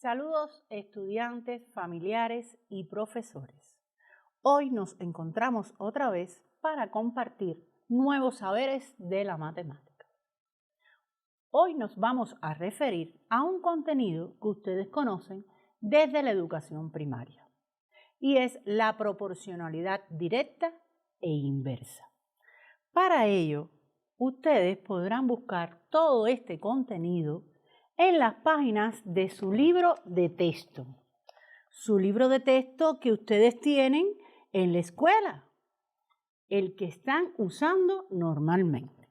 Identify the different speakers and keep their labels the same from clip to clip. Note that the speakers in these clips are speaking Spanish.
Speaker 1: Saludos estudiantes, familiares y profesores. Hoy nos encontramos otra vez para compartir nuevos saberes de la matemática. Hoy nos vamos a referir a un contenido que ustedes conocen desde la educación primaria y es la proporcionalidad directa e inversa. Para ello, ustedes podrán buscar todo este contenido en las páginas de su libro de texto. Su libro de texto que ustedes tienen en la escuela, el que están usando normalmente.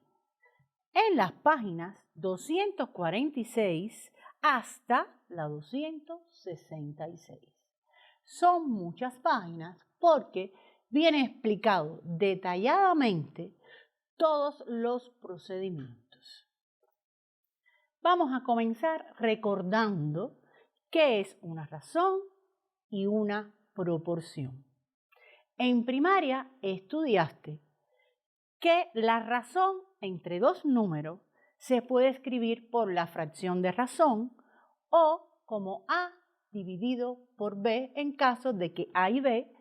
Speaker 1: En las páginas 246 hasta la 266. Son muchas páginas porque viene explicado detalladamente todos los procedimientos. Vamos a comenzar recordando qué es una razón y una proporción. En primaria estudiaste que la razón entre dos números se puede escribir por la fracción de razón o como A dividido por B en caso de que A y B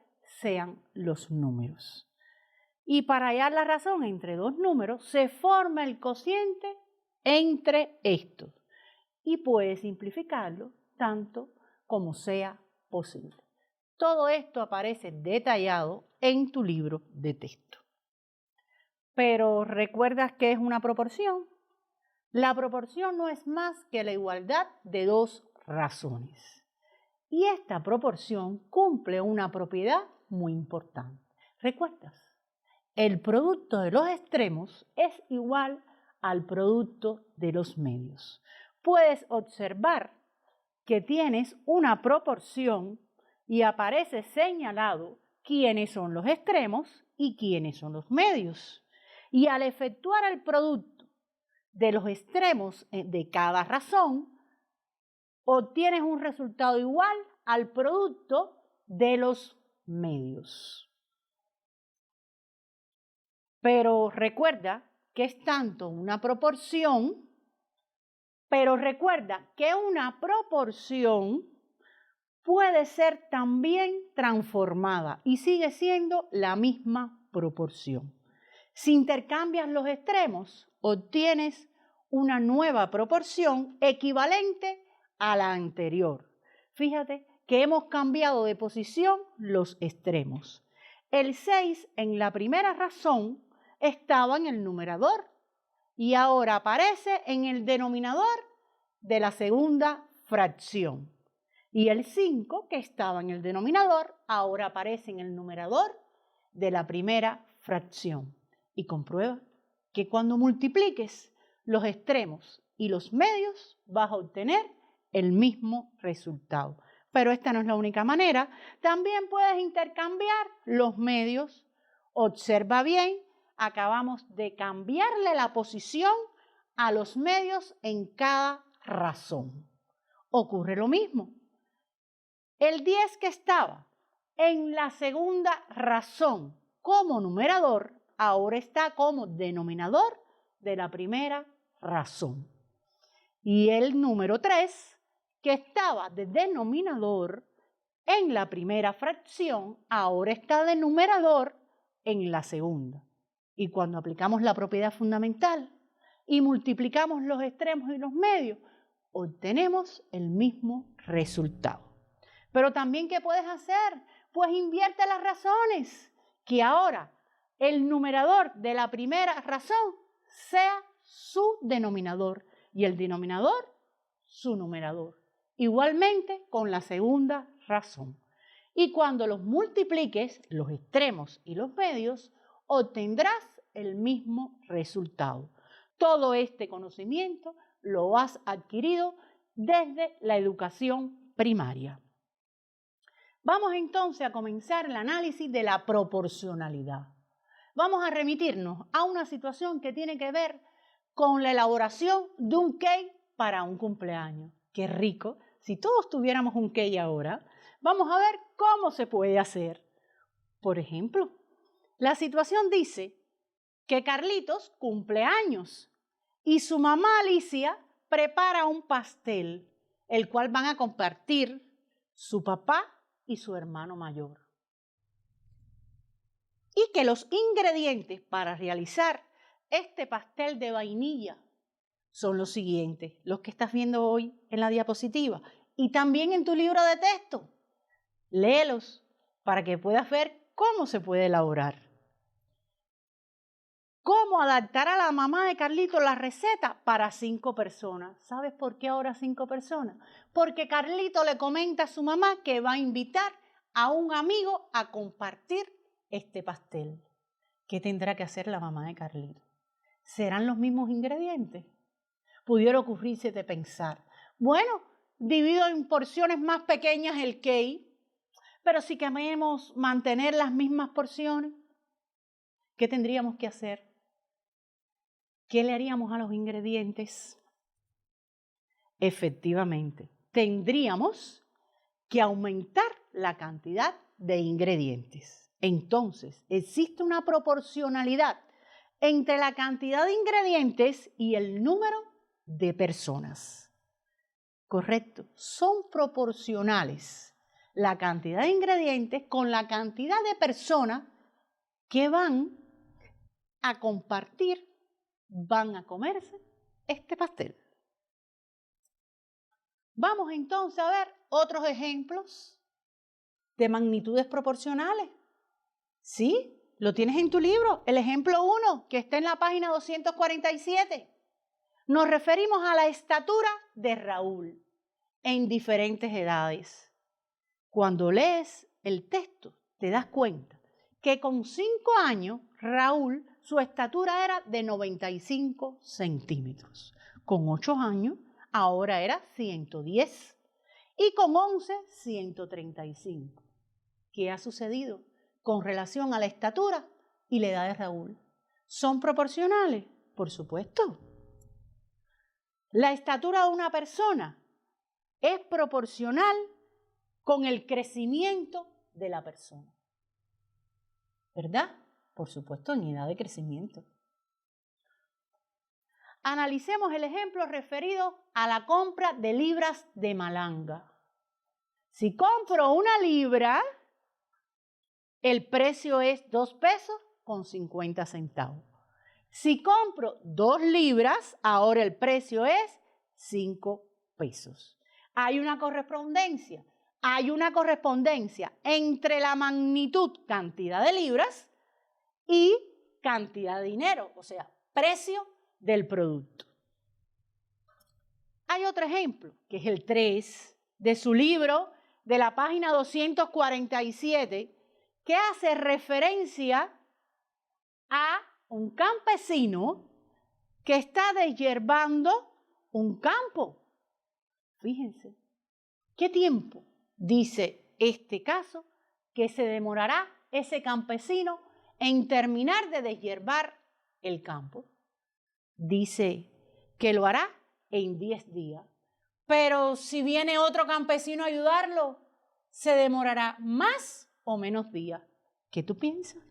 Speaker 1: sean los números. Y para hallar la razón entre dos números se forma el cociente entre estos y puedes simplificarlo tanto como sea posible. Todo esto aparece detallado en tu libro de texto. Pero ¿recuerdas qué es una proporción? La proporción no es más que la igualdad de dos razones. Y esta proporción cumple una propiedad muy importante. ¿Recuerdas? El producto de los extremos es igual al producto de los medios. Puedes observar que tienes una proporción y aparece señalado quiénes son los extremos y quiénes son los medios. Y al efectuar el producto de los extremos de cada razón, obtienes un resultado igual al producto de los medios. Pero recuerda que es tanto una proporción, pero recuerda que una proporción puede ser también transformada y sigue siendo la misma proporción. Si intercambias los extremos, obtienes una nueva proporción equivalente a la anterior. Fíjate que hemos cambiado de posición los extremos. El 6 en la primera razón estaba en el numerador y ahora aparece en el denominador de la segunda fracción. Y el 5 que estaba en el denominador ahora aparece en el numerador de la primera fracción. Y comprueba que cuando multipliques los extremos y los medios vas a obtener el mismo resultado. Pero esta no es la única manera. También puedes intercambiar los medios. Observa bien, acabamos de cambiarle la posición a los medios en cada razón. Ocurre lo mismo. El 10 que estaba en la segunda razón como numerador, ahora está como denominador de la primera razón. Y el número 3, que estaba de denominador en la primera fracción, ahora está de numerador en la segunda. Y cuando aplicamos la propiedad fundamental y multiplicamos los extremos y los medios, obtenemos el mismo resultado. Pero también, ¿qué puedes hacer? Pues invierte las razones, que ahora el numerador de la primera razón sea su denominador y el denominador su numerador. Igualmente con la segunda razón. Y cuando los multipliques, los extremos y los medios, obtendrás el mismo resultado. Todo este conocimiento lo has adquirido desde la educación primaria. Vamos entonces a comenzar el análisis de la proporcionalidad. Vamos a remitirnos a una situación que tiene que ver con la elaboración de un cake para un cumpleaños. ¡Qué rico! Si todos tuviéramos un cake ahora, vamos a ver cómo se puede hacer. Por ejemplo, la situación dice que Carlitos cumple años y su mamá Alicia prepara un pastel. el cual van a compartir su papá y su hermano mayor. Y que los ingredientes para realizar este pastel de vainilla son los siguientes, los que estás viendo hoy en la diapositiva y también en tu libro de texto. Léelos para que puedas ver cómo se puede elaborar. ¿Cómo adaptar a la mamá de Carlito la receta para 5 personas? ¿Sabes por qué ahora 5 personas? Porque Carlito le comenta a su mamá que va a invitar a un amigo a compartir este pastel. ¿Qué tendrá que hacer la mamá de Carlito? ¿Serán los mismos ingredientes? Pudiera ocurrirse de pensar, bueno, divido en porciones más pequeñas el cake, pero si queremos mantener las mismas porciones, ¿qué tendríamos que hacer? ¿Qué le haríamos a los ingredientes? Efectivamente, tendríamos que aumentar la cantidad de ingredientes. Entonces, existe una proporcionalidad entre la cantidad de ingredientes y el número de personas. Correcto, son proporcionales la cantidad de ingredientes con la cantidad de personas que van a compartir, van a comerse este pastel. Vamos entonces a ver otros ejemplos de magnitudes proporcionales. ¿Sí? Lo tienes en tu libro, el ejemplo 1, que está en la página 247. Nos referimos a la estatura de Raúl en diferentes edades. Cuando lees el texto, te das cuenta que con 5 años, Raúl, su estatura era de 95 centímetros. Con 8 años, ahora era 110. Y con 11, 135. ¿Qué ha sucedido con relación a la estatura y la edad de Raúl? ¿Son proporcionales? Por supuesto. La estatura de una persona es proporcional con el crecimiento de la persona. ¿Verdad? Por supuesto, en edad de crecimiento. Analicemos el ejemplo referido a la compra de libras de malanga. Si compro 1 libra, el precio es 2 pesos con 50 centavos. Si compro 2 libras, ahora el precio es 5 pesos. Hay una correspondencia. Hay una correspondencia entre la magnitud, cantidad de libras, y cantidad de dinero, o sea, precio del producto. Hay otro ejemplo, que es el 3 de su libro, de la página 247, que hace referencia a un campesino que está deshierbando un campo. Fíjense, ¿qué tiempo? Dice este caso que se demorará ese campesino en terminar de deshiervar el campo. Dice que lo hará en 10 días. Pero si viene otro campesino a ayudarlo, ¿se demorará más o menos días? ¿Qué tú piensas?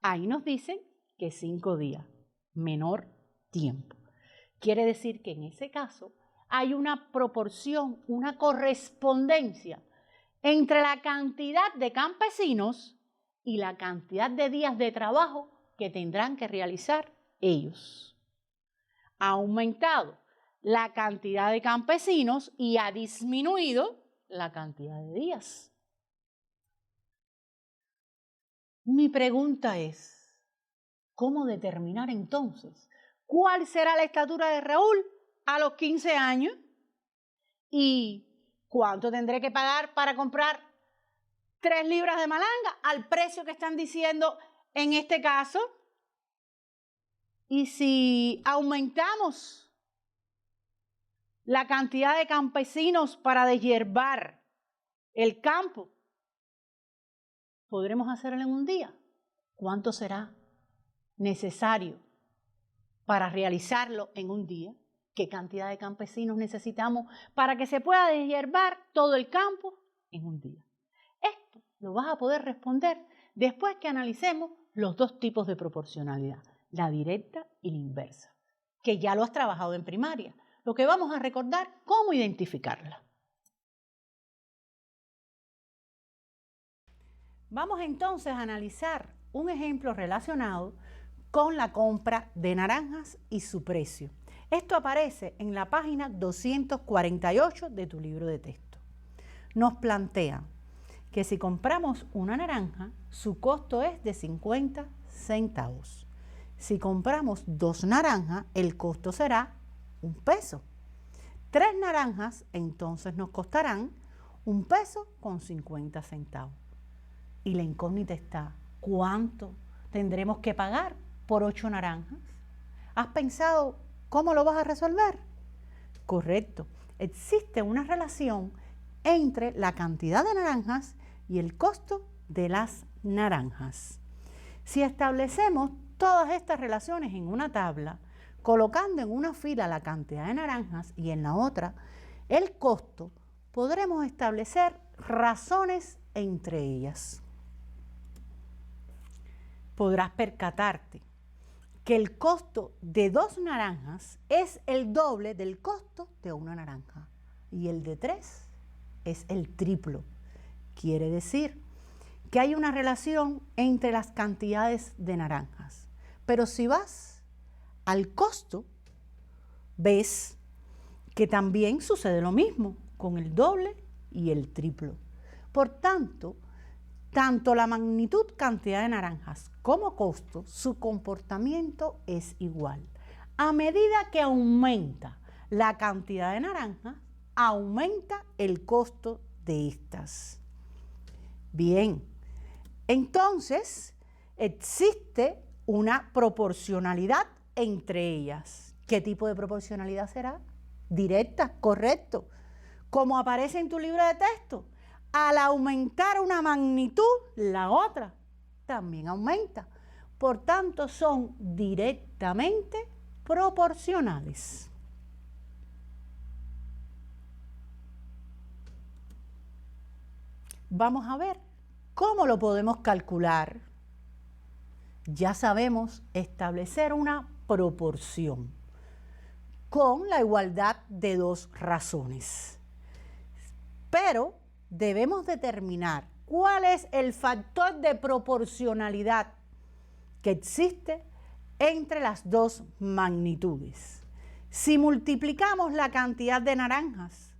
Speaker 1: Ahí nos dicen que 5 días, menor tiempo. Quiere decir que en ese caso hay una proporción, una correspondencia entre la cantidad de campesinos y la cantidad de días de trabajo que tendrán que realizar ellos. Ha aumentado la cantidad de campesinos y ha disminuido la cantidad de días. Mi pregunta es, ¿cómo determinar entonces cuál será la estatura de Raúl a los 15 años? ¿Y cuánto tendré que pagar para comprar 3 libras de malanga al precio que están diciendo en este caso? Y si aumentamos la cantidad de campesinos para deshiervar el campo, ¿podremos hacerlo en un día? ¿Cuánto será necesario para realizarlo en un día? ¿Qué cantidad de campesinos necesitamos para que se pueda deshiervar todo el campo en un día? Esto lo vas a poder responder después que analicemos los 2 tipos de proporcionalidad, la directa y la inversa, que ya lo has trabajado en primaria. Lo que vamos a recordar, cómo identificarla. Vamos entonces a analizar un ejemplo relacionado con la compra de naranjas y su precio. Esto aparece en la página 248 de tu libro de texto. Nos plantea que si compramos una naranja, su costo es de 50 centavos. Si compramos 2 naranjas, el costo será 1 peso. 3 naranjas, entonces nos costarán 1 peso con 50 centavos. Y la incógnita está, ¿cuánto tendremos que pagar por 8 naranjas? ¿Has pensado cómo lo vas a resolver? Correcto, existe una relación entre la cantidad de naranjas y el costo de las naranjas. Si establecemos todas estas relaciones en una tabla, colocando en una fila la cantidad de naranjas y en la otra el costo, podremos establecer razones entre ellas. Podrás percatarte que el costo de 2 naranjas es el doble del costo de una naranja y el de 3 es el triplo. Quiere decir que hay una relación entre las cantidades de naranjas. Pero si vas al costo, ves que también sucede lo mismo con el doble y el triplo. Por tanto, tanto la magnitud cantidad de naranjas como costo, su comportamiento es igual. A medida que aumenta la cantidad de naranjas, aumenta el costo de estas. Bien, entonces existe una proporcionalidad entre ellas. ¿Qué tipo de proporcionalidad será? Directa, correcto. Como aparece en tu libro de texto, al aumentar una magnitud, la otra también aumenta. Por tanto, son directamente proporcionales. Vamos a ver cómo lo podemos calcular. Ya sabemos establecer una proporción con la igualdad de 2 razones. Pero debemos determinar cuál es el factor de proporcionalidad que existe entre las 2 magnitudes. Si multiplicamos la cantidad de naranjas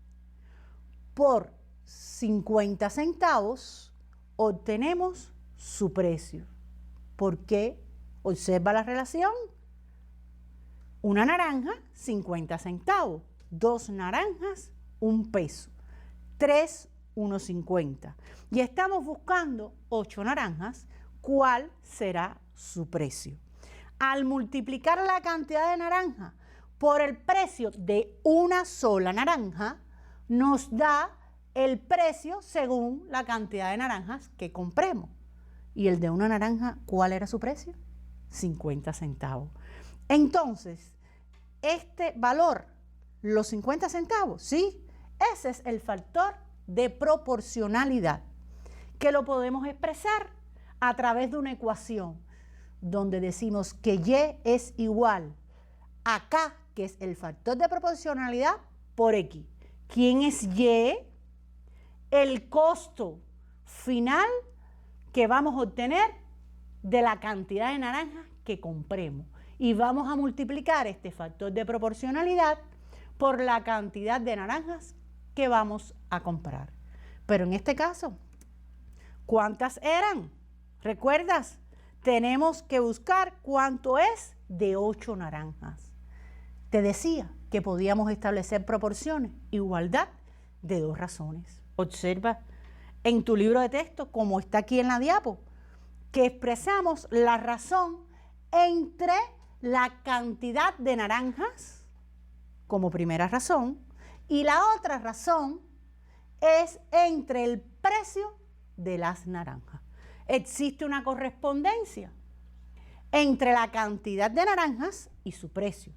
Speaker 1: por 50 centavos, obtenemos su precio. ¿Por qué? Observa la relación. Una naranja, 50 centavos. 2 naranjas, 1 peso. 3, 1.50. Y estamos buscando 8 naranjas. ¿Cuál será su precio? Al multiplicar la cantidad de naranja por el precio de una sola naranja, nos da el precio según la cantidad de naranjas que compremos. ¿Y el de una naranja, cuál era su precio? 50 centavos. Entonces, este valor, los 50 centavos, ¿sí? Ese es el factor de proporcionalidad, que lo podemos expresar a través de una ecuación, donde decimos que Y es igual a K, que es el factor de proporcionalidad, por X. ¿Quién es Y? El costo final que vamos a obtener de la cantidad de naranjas que compremos. Y vamos a multiplicar este factor de proporcionalidad por la cantidad de naranjas que vamos a comprar. Pero en este caso, ¿cuántas eran? ¿Recuerdas? Tenemos que buscar cuánto es de 8 naranjas. Te decía que podíamos establecer proporciones, igualdad de 2 razones. Observa en tu libro de texto, como está aquí en la diapo, que expresamos la razón entre la cantidad de naranjas como primera razón y la otra razón es entre el precio de las naranjas. Existe una correspondencia entre la cantidad de naranjas y su precio.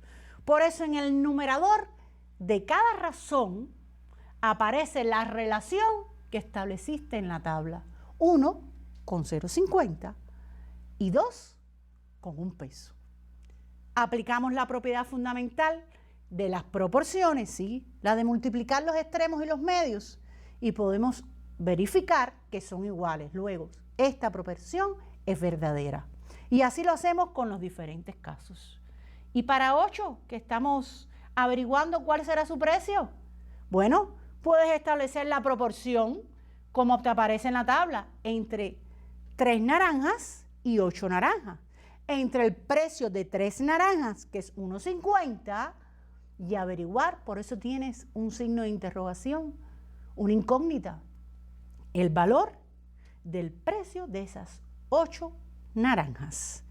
Speaker 1: Por eso en el numerador de cada razón aparece la relación que estableciste en la tabla. 1 con 0,50 y 2 con 1 peso. Aplicamos la propiedad fundamental de las proporciones, ¿sí? La de multiplicar los extremos y los medios, y podemos verificar que son iguales. Luego, esta proporción es verdadera. Y así lo hacemos con los diferentes casos. Y para 8, que estamos averiguando cuál será su precio, bueno, puedes establecer la proporción, como te aparece en la tabla, entre 3 naranjas y 8 naranjas. Entre el precio de 3 naranjas, que es 1.50, y averiguar, por eso tienes un signo de interrogación, una incógnita, el valor del precio de esas 8 naranjas.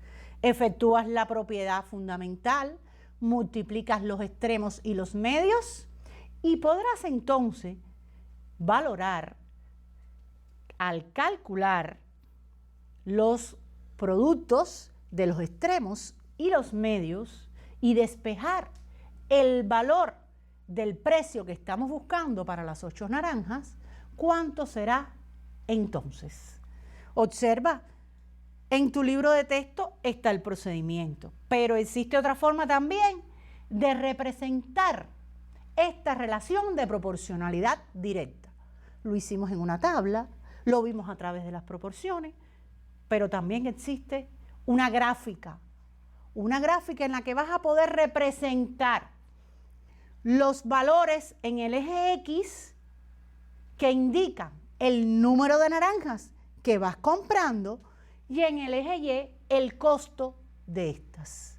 Speaker 1: Efectúas la propiedad fundamental, multiplicas los extremos y los medios y podrás entonces valorar al calcular los productos de los extremos y los medios y despejar el valor del precio que estamos buscando para las 8 naranjas, ¿cuánto será entonces? Observa, en tu libro de texto está el procedimiento, pero existe otra forma también de representar esta relación de proporcionalidad directa. Lo hicimos en una tabla, lo vimos a través de las proporciones, pero también existe una gráfica en la que vas a poder representar los valores en el eje X que indican el número de naranjas que vas comprando y en el eje Y el costo de estas.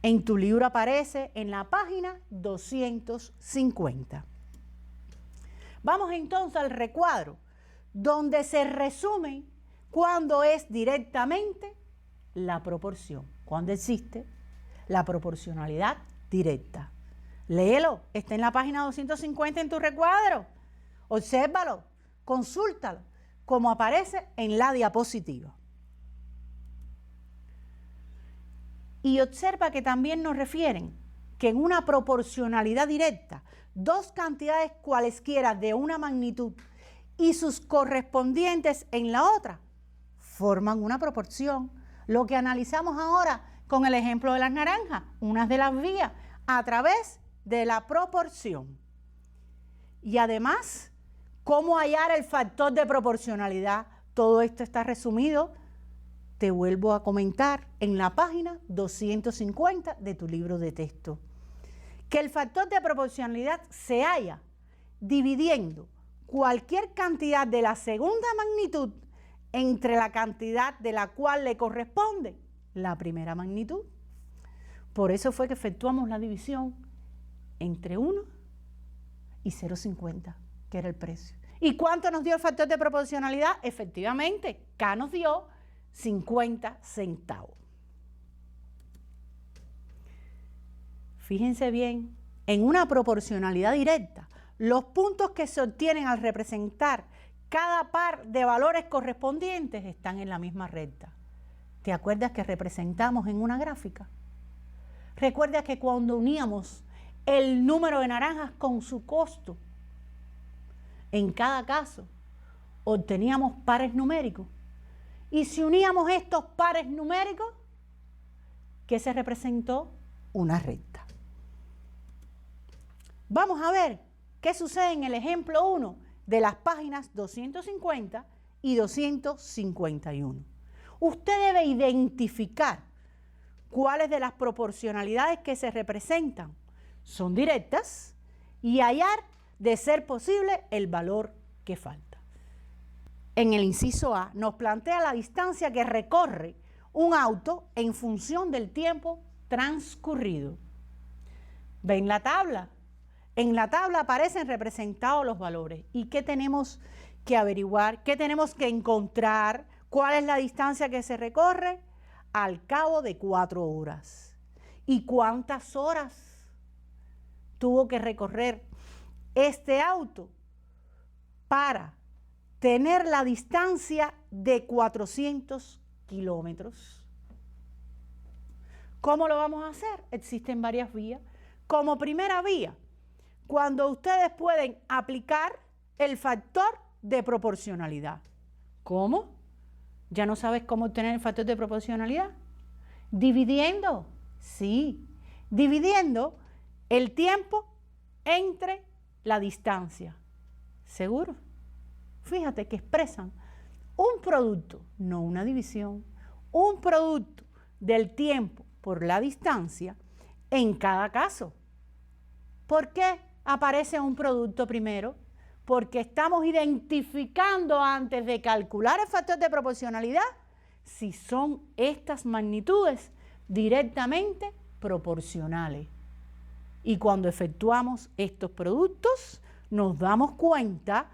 Speaker 1: En tu libro aparece en la página 250. Vamos entonces al recuadro, donde se resume cuándo es directamente la proporción, cuándo existe la proporcionalidad directa. Léelo, está en la página 250 en tu recuadro. Obsérvalo, consúltalo, como aparece en la diapositiva. Y observa que también nos refieren que en una proporcionalidad directa, dos cantidades cualesquiera de una magnitud y sus correspondientes en la otra forman una proporción. Lo que analizamos ahora con el ejemplo de las naranjas, una de las vías a través de la proporción. Y además, ¿cómo hallar el factor de proporcionalidad? Todo esto está resumido, te vuelvo a comentar, en la página 250 de tu libro de texto. Que el factor de proporcionalidad se halla dividiendo cualquier cantidad de la segunda magnitud entre la cantidad de la cual le corresponde la primera magnitud. Por eso fue que efectuamos la división entre 1 y 0,50, que era el precio. ¿Y cuánto nos dio el factor de proporcionalidad? Efectivamente, K nos dio 50 centavos. Fíjense bien, en una proporcionalidad directa, los puntos que se obtienen al representar cada par de valores correspondientes están en la misma recta. ¿Te acuerdas que representamos en una gráfica? Recuerda que cuando uníamos el número de naranjas con su costo, en cada caso obteníamos pares numéricos. Y si uníamos estos pares numéricos, ¿qué se representó? Una recta. Vamos a ver qué sucede en el ejemplo 1 de las páginas 250 y 251. Usted debe identificar cuáles de las proporcionalidades que se representan son directas y hallar, de ser posible, el valor que falta. En el inciso A nos plantea la distancia que recorre un auto en función del tiempo transcurrido. ¿Ven la tabla? En la tabla aparecen representados los valores. ¿Y qué tenemos que averiguar? ¿Qué tenemos que encontrar? ¿Cuál es la distancia que se recorre? Al cabo de 4 horas. ¿Y cuántas horas tuvo que recorrer este auto para tener la distancia de 400 kilómetros? ¿Cómo lo vamos a hacer? Existen varias vías. Como primera vía, cuando ustedes pueden aplicar el factor de proporcionalidad. ¿Cómo? ¿Ya no sabes cómo obtener el factor de proporcionalidad? Dividiendo, sí, dividiendo el tiempo entre la distancia. ¿Seguro? Fíjate que expresan un producto, no una división, un producto del tiempo por la distancia en cada caso. ¿Por qué aparece un producto primero? Porque estamos identificando antes de calcular el factor de proporcionalidad si son estas magnitudes directamente proporcionales. Y cuando efectuamos estos productos, nos damos cuenta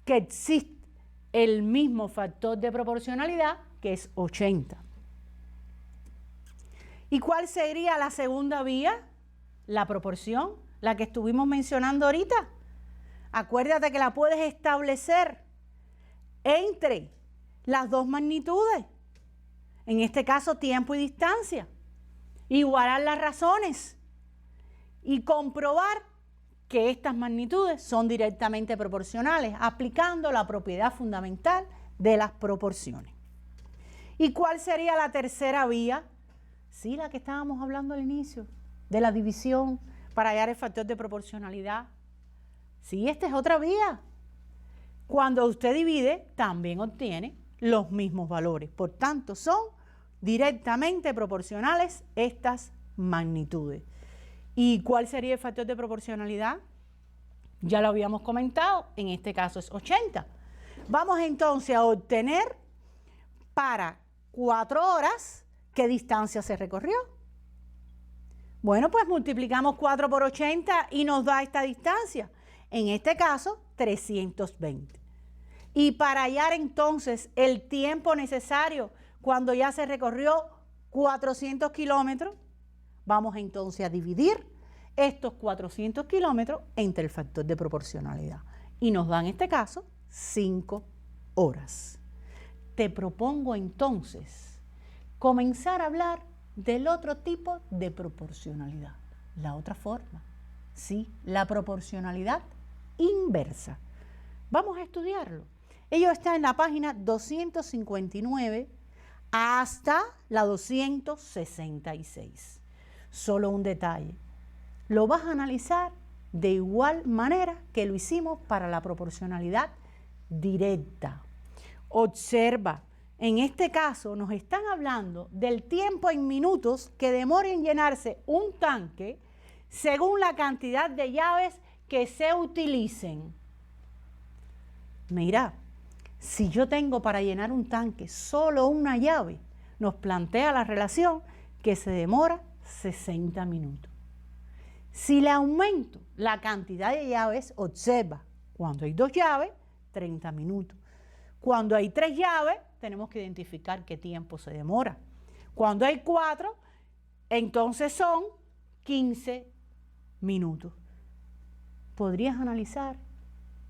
Speaker 1: que existe el mismo factor de proporcionalidad, que es 80. ¿Y cuál sería la segunda vía? La proporción, la que estuvimos mencionando ahorita. Acuérdate que la puedes establecer entre las dos magnitudes, en este caso tiempo y distancia, igualar las razones y comprobar que estas magnitudes son directamente proporcionales, aplicando la propiedad fundamental de las proporciones. ¿Y cuál sería la tercera vía? Sí, la que estábamos hablando al inicio, de la división para hallar el factor de proporcionalidad. Sí, esta es otra vía. Cuando usted divide, también obtiene los mismos valores. Por tanto, son directamente proporcionales estas magnitudes. ¿Y cuál sería el factor de proporcionalidad? Ya lo habíamos comentado, en este caso es 80. Vamos entonces a obtener para 4 horas qué distancia se recorrió. Bueno, pues multiplicamos 4 por 80 y nos da esta distancia. En este caso, 320. Y para hallar entonces el tiempo necesario cuando ya se recorrió 400 kilómetros, vamos entonces a dividir estos 400 kilómetros entre el factor de proporcionalidad. Y nos da en este caso 5 horas. Te propongo entonces comenzar a hablar del otro tipo de proporcionalidad, la otra forma, sí, la proporcionalidad inversa. Vamos a estudiarlo. Ello está en la página 259 hasta la 266. Solo un detalle. Lo vas a analizar de igual manera que lo hicimos para la proporcionalidad directa. Observa, en este caso nos están hablando del tiempo en minutos que demora en llenarse un tanque según la cantidad de llaves que se utilicen. Mira, si yo tengo para llenar un tanque solo una llave, nos plantea la relación que se demora 60 minutos. Si le aumento la cantidad de llaves, observa, cuando hay 2 llaves, 30 minutos. Cuando hay 3 llaves, tenemos que identificar qué tiempo se demora. Cuando hay 4, entonces son 15 minutos. ¿Podrías analizar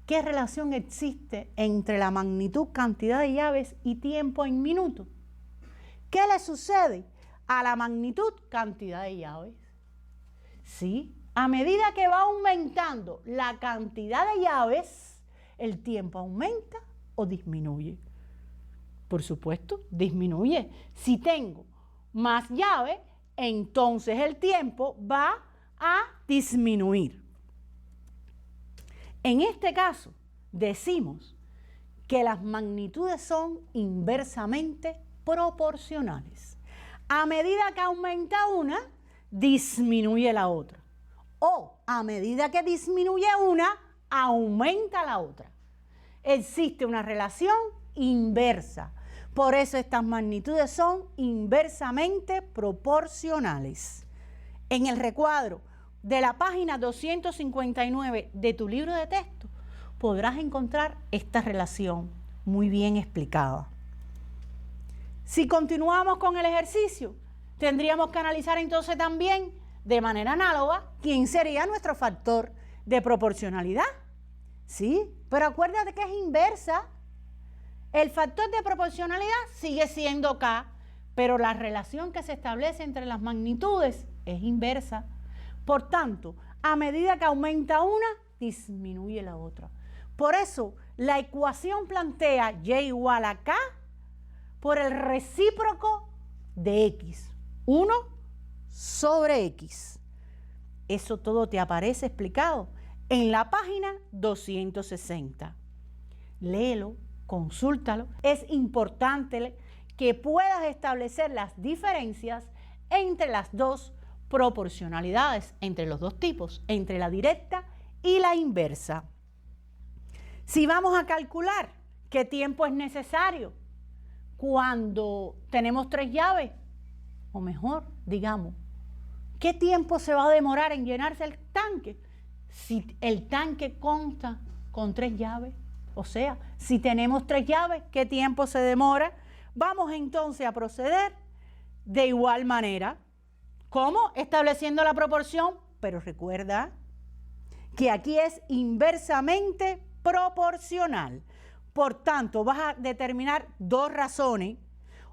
Speaker 1: qué relación existe entre la magnitud, cantidad de llaves y tiempo en minutos? ¿Qué le sucede a la magnitud, cantidad de llaves? Sí, a medida que va aumentando la cantidad de llaves, el tiempo aumenta o disminuye. Por supuesto, disminuye. Si tengo más llaves, entonces el tiempo va a disminuir. En este caso, decimos que las magnitudes son inversamente proporcionales. A medida que aumenta una, disminuye la otra. O a medida que disminuye una, aumenta la otra. Existe una relación inversa. Por eso estas magnitudes son inversamente proporcionales. En el recuadro de la página 259 de tu libro de texto podrás encontrar esta relación muy bien explicada. Si continuamos con el ejercicio, tendríamos que analizar entonces también de manera análoga quién sería nuestro factor de proporcionalidad. ¿Sí? Pero acuérdate que es inversa. El factor de proporcionalidad sigue siendo K, pero la relación que se establece entre las magnitudes es inversa. Por tanto, a medida que aumenta una, disminuye la otra. Por eso, la ecuación plantea Y igual a K por el recíproco de X. 1 sobre X. Eso todo te aparece explicado en la página 260. Léelo consúltalo. Es importante que puedas establecer las diferencias entre las dos proporcionalidades, entre los dos tipos, entre la directa y la inversa. Si vamos a calcular qué tiempo es necesario cuando tenemos 3 llaves, o mejor, digamos, ¿qué tiempo se va a demorar en llenarse el tanque? Si el tanque consta con 3 llaves, o sea, si tenemos 3 llaves, ¿qué tiempo se demora? Vamos entonces a proceder de igual manera. ¿Cómo? Estableciendo la proporción, pero recuerda que aquí es inversamente proporcional. Por tanto, vas a determinar 2 razones,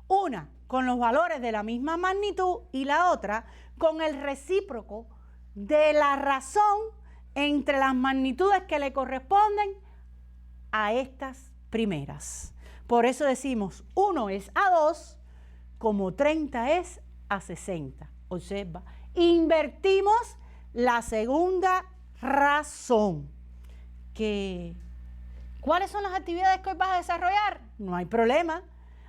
Speaker 1: una con los valores de la misma magnitud y la otra con el recíproco de la razón entre las magnitudes que le corresponden a estas primeras. Por eso decimos 1 es a 2, como 30 es a 60. Observa, invertimos la segunda razón. ¿Cuáles son las actividades que hoy vas a desarrollar? No hay problema.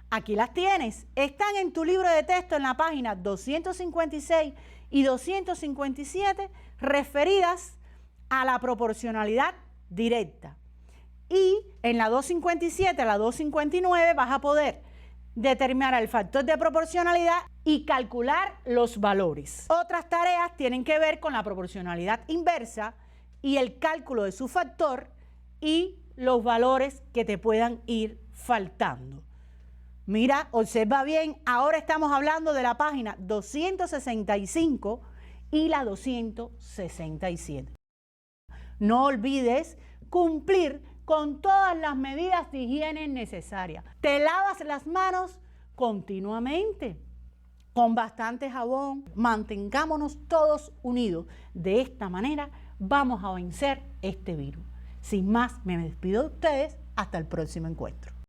Speaker 1: Aquí las tienes. Están en tu libro de texto en la página 256 y 257 referidas a la proporcionalidad directa. Y en la 257 a la 259 vas a poder determinar el factor de proporcionalidad y calcular los valores. Otras tareas tienen que ver con la proporcionalidad inversa y el cálculo de su factor y los valores que te puedan ir faltando. Mira, observa bien, ahora estamos hablando de la página 265 y la 267. No olvides cumplir con todas las medidas de higiene necesarias. Te lavas las manos continuamente con bastante jabón. Mantengámonos todos unidos. De esta manera vamos a vencer este virus. Sin más, me despido de ustedes. Hasta el próximo encuentro.